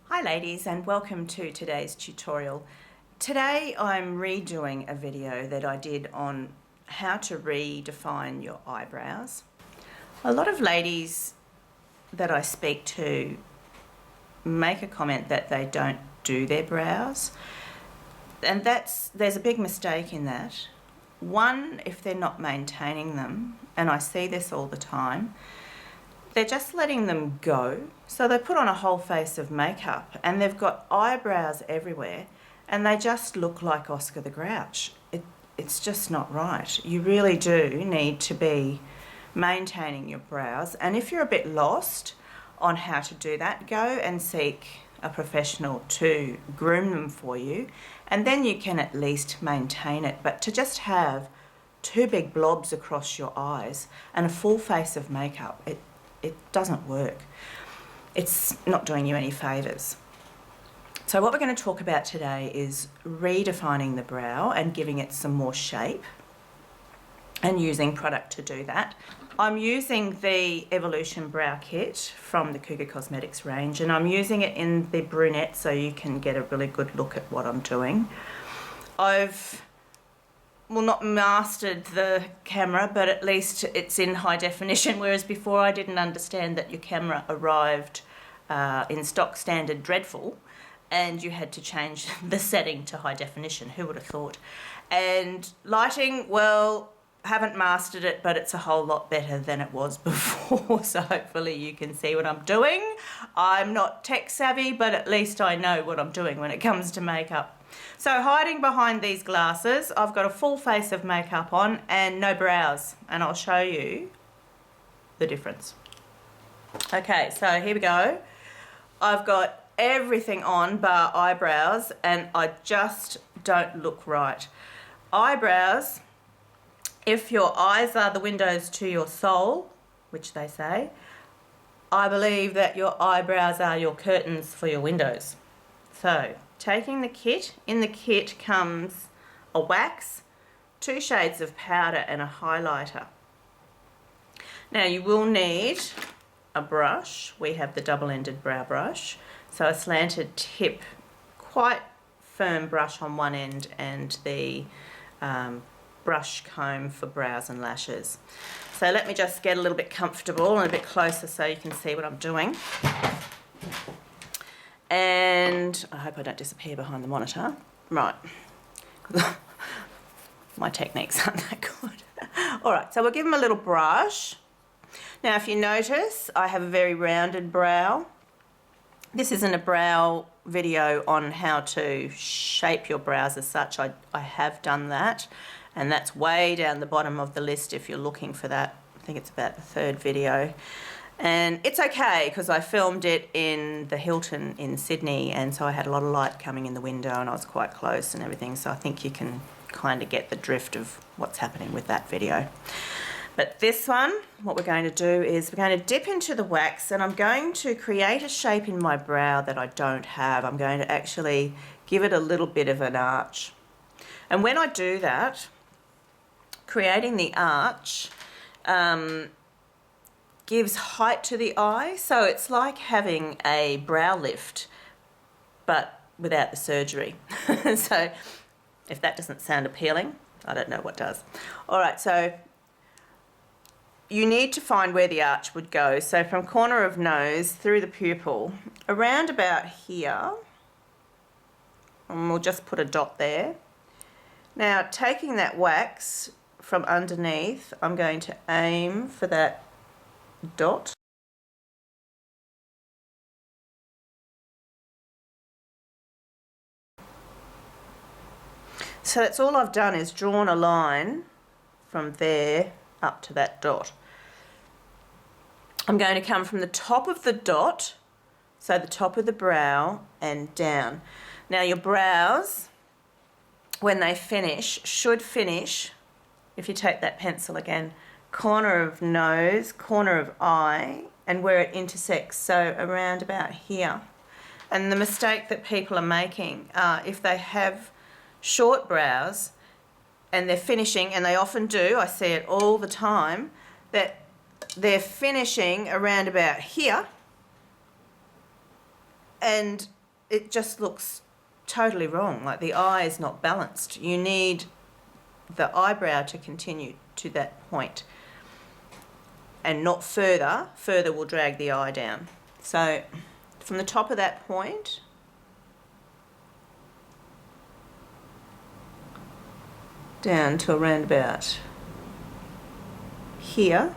Hi ladies, and welcome to today's tutorial. Today I'm redoing a video that I did on how to redefine your eyebrows. A lot of ladies that I speak to make a comment that they don't do their brows, and there's a big mistake in that. One, if they're not maintaining them, and I see this all the time, they're just letting them go. So they put on a whole face of makeup and they've got eyebrows everywhere and they just look like Oscar the Grouch. It's just not right. You really do need to be maintaining your brows, and if you're a bit lost on how to do that, go and seek a professional to groom them for you, and then you can at least maintain it. But to just have two big blobs across your eyes and a full face of makeup, it doesn't work. It's not doing you any favours. So what we're going to talk about today is redefining the brow and giving it some more shape, and using product to do that. I'm using the Evolution Brow Kit from the Cougar Cosmetics range, and I'm using it in the Brunette so you can get a really good look at what I'm doing. I've not mastered the camera, but at least it's in high definition, whereas before I didn't understand that your camera arrived in stock standard dreadful and you had to change the setting to high definition. Who would have thought? And lighting, well, haven't mastered it, but it's a whole lot better than it was before, so hopefully you can see what I'm doing. I'm not tech savvy, but at least I know what I'm doing when it comes to makeup. So hiding behind these glasses, I've got a full face of makeup on and no brows, and I'll show you the difference. Okay, so here we go. I've got everything on bar eyebrows, and I just don't look right. Eyebrows, if your eyes are the windows to your soul, which they say, I believe that your eyebrows are your curtains for your windows. So taking the kit, in the kit comes a wax, 2 shades of powder and a highlighter. Now you will need a brush. We have the double-ended brow brush, so a slanted tip, quite firm brush on one end, and the brush comb for brows and lashes. So let me just get a little bit comfortable and a bit closer so you can see what I'm doing. And I hope I don't disappear behind the monitor. Right. My techniques aren't that good. All right, so we'll give them a little brush. Now, if you notice, I have a very rounded brow. This isn't a brow video on how to shape your brows as such. I have done that, and that's way down the bottom of the list if you're looking for that. I think it's about the 3rd video. And it's okay because I filmed it in the Hilton in Sydney, and so I had a lot of light coming in the window and I was quite close and everything, so I think you can kind of get the drift of what's happening with that video. But this one, what we're going to do is we're going to dip into the wax, and I'm going to create a shape in my brow that I don't have. I'm going to actually give it a little bit of an arch. And when I do that, creating the arch gives height to the eye, so it's like having a brow lift but without the surgery. So if that doesn't sound appealing, I don't know what does. All right, so you need to find where the arch would go. So from corner of nose through the pupil, around about here, and we'll just put a dot there. Now, taking that wax from underneath, I'm going to aim for that dot. So that's all I've done, is drawn a line from there up to that dot. I'm going to come from the top of the dot, so the top of the brow, and down. Now your brows, when they finish, should finish, if you take that pencil again, corner of nose, corner of eye, and where it intersects, so around about here. And the mistake that people are making, if they have short brows and they're finishing, and they often do, I see it all the time, that they're finishing around about here, and it just looks totally wrong. Like the eye is not balanced. You need the eyebrow to continue to that point and not further. Further will drag the eye down. So from the top of that point down to around about here.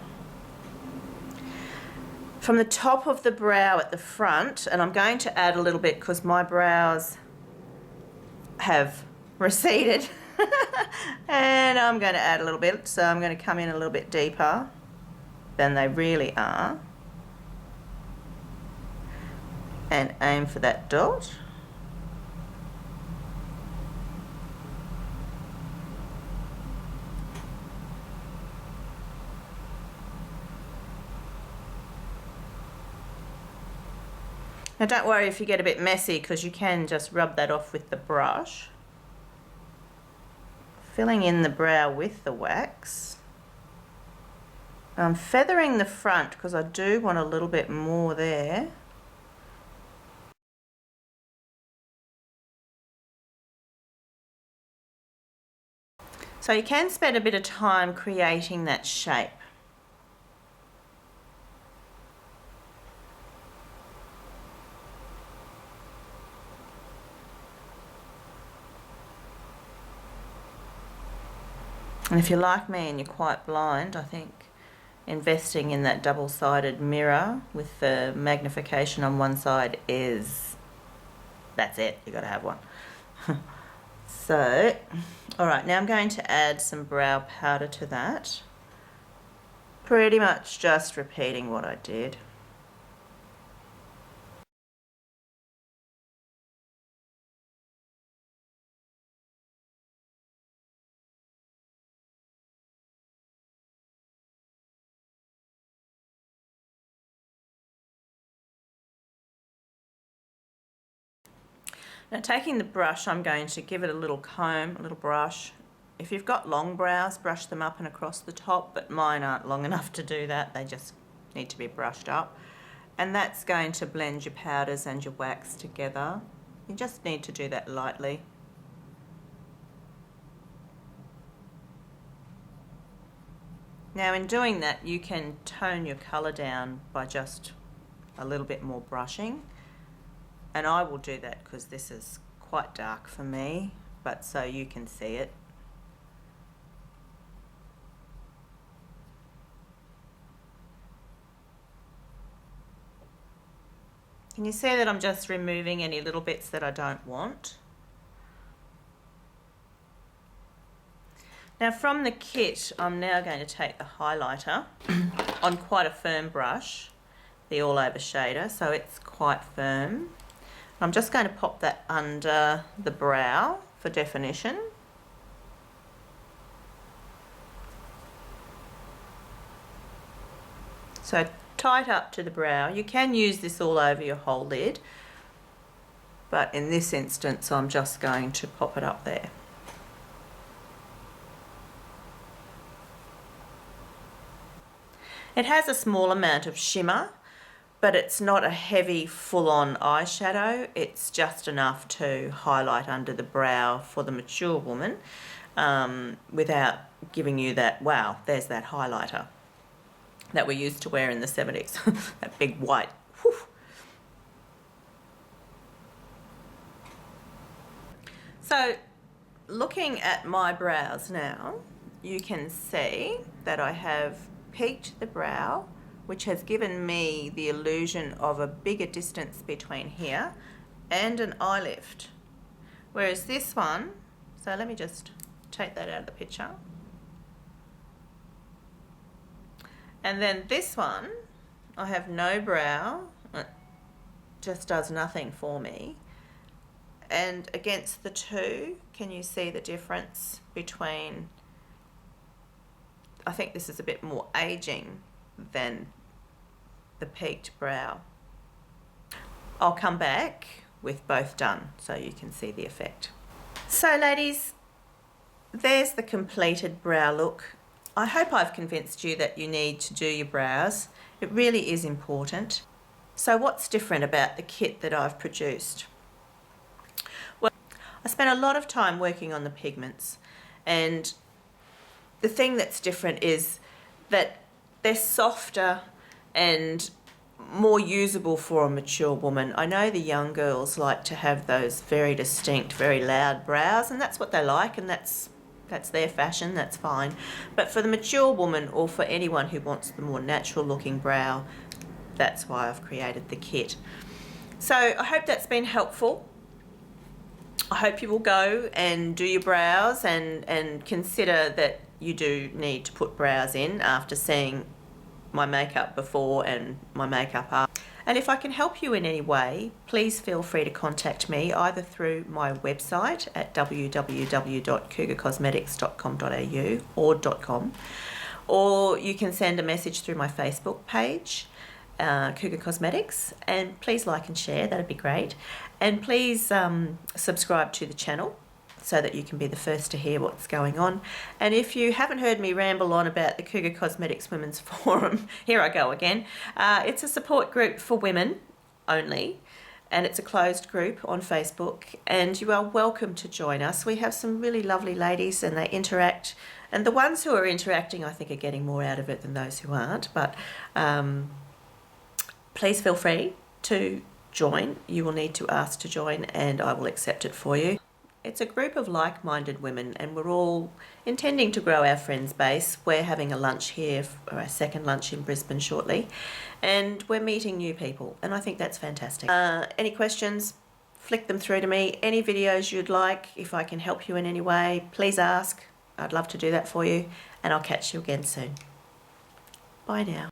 From the top of the brow at the front, and I'm going to add a little bit because my brows have receded and I'm going to add a little bit, so I'm going to come in a little bit deeper than they really are and aim for that dot. Now don't worry if you get a bit messy, because you can just rub that off with the brush. Filling in the brow with the wax. I'm feathering the front because I do want a little bit more there. So you can spend a bit of time creating that shape. And if you're like me and you're quite blind, I think investing in that double-sided mirror with the magnification on one side that's it, you've got to have one. So, alright, now I'm going to add some brow powder to that. Pretty much just repeating what I did. Now taking the brush, I'm going to give it a little comb, a little brush. If you've got long brows, brush them up and across the top, but mine aren't long enough to do that. They just need to be brushed up. And that's going to blend your powders and your wax together. You just need to do that lightly. Now in doing that, you can tone your colour down by just a little bit more brushing. And I will do that because this is quite dark for me, but so you can see it. Can you see that I'm just removing any little bits that I don't want? Now from the kit, I'm now going to take the highlighter on quite a firm brush, the all over shader, so it's quite firm. I'm just going to pop that under the brow for definition. So tight up to the brow. You can use this all over your whole lid, but in this instance I'm just going to pop it up there. It has a small amount of shimmer, but it's not a heavy full-on eyeshadow. It's just enough to highlight under the brow for the mature woman without giving you that, wow, there's that highlighter that we used to wear in the 70s, that big white. Whew. So looking at my brows now, you can see that I have peaked the brow, which has given me the illusion of a bigger distance between here and an eye lift. Whereas this one, so let me just take that out of the picture. And then this one, I have no brow, it just does nothing for me. And against the two, can you see the difference between, I think this is a bit more aging than the peaked brow. I'll come back with both done so you can see the effect. So ladies, there's the completed brow look. I hope I've convinced you that you need to do your brows. It really is important. So what's different about the kit that I've produced? I spent a lot of time working on the pigments, and the thing that's different is that they're softer and more usable for a mature woman. I know the young girls like to have those very distinct, very loud brows, and that's what they like, and that's their fashion, that's fine. But for the mature woman, or for anyone who wants the more natural looking brow, that's why I've created the kit. So I hope that's been helpful. I hope you will go and do your brows and consider that you do need to put brows in after seeing my makeup before and my makeup after. And if I can help you in any way, please feel free to contact me either through my website at www.cougarcosmetics.com.au or .com, or you can send a message through my Facebook page, Cougar Cosmetics, and please like and share, that'd be great. And please subscribe to the channel so that you can be the first to hear what's going on. And if you haven't heard me ramble on about the Cougar Cosmetics Women's Forum, here I go again. It's a support group for women only, and it's a closed group on Facebook, and you are welcome to join us. We have some really lovely ladies and they interact, and the ones who are interacting I think are getting more out of it than those who aren't, but please feel free to join. You will need to ask to join and I will accept it for you. It's a group of like-minded women, and we're all intending to grow our friends base. We're having a lunch here, or our second lunch in Brisbane shortly, and we're meeting new people, and I think that's fantastic. Any questions, flick them through to me. Any videos you'd like, if I can help you in any way, please ask. I'd love to do that for you, and I'll catch you again soon. Bye now.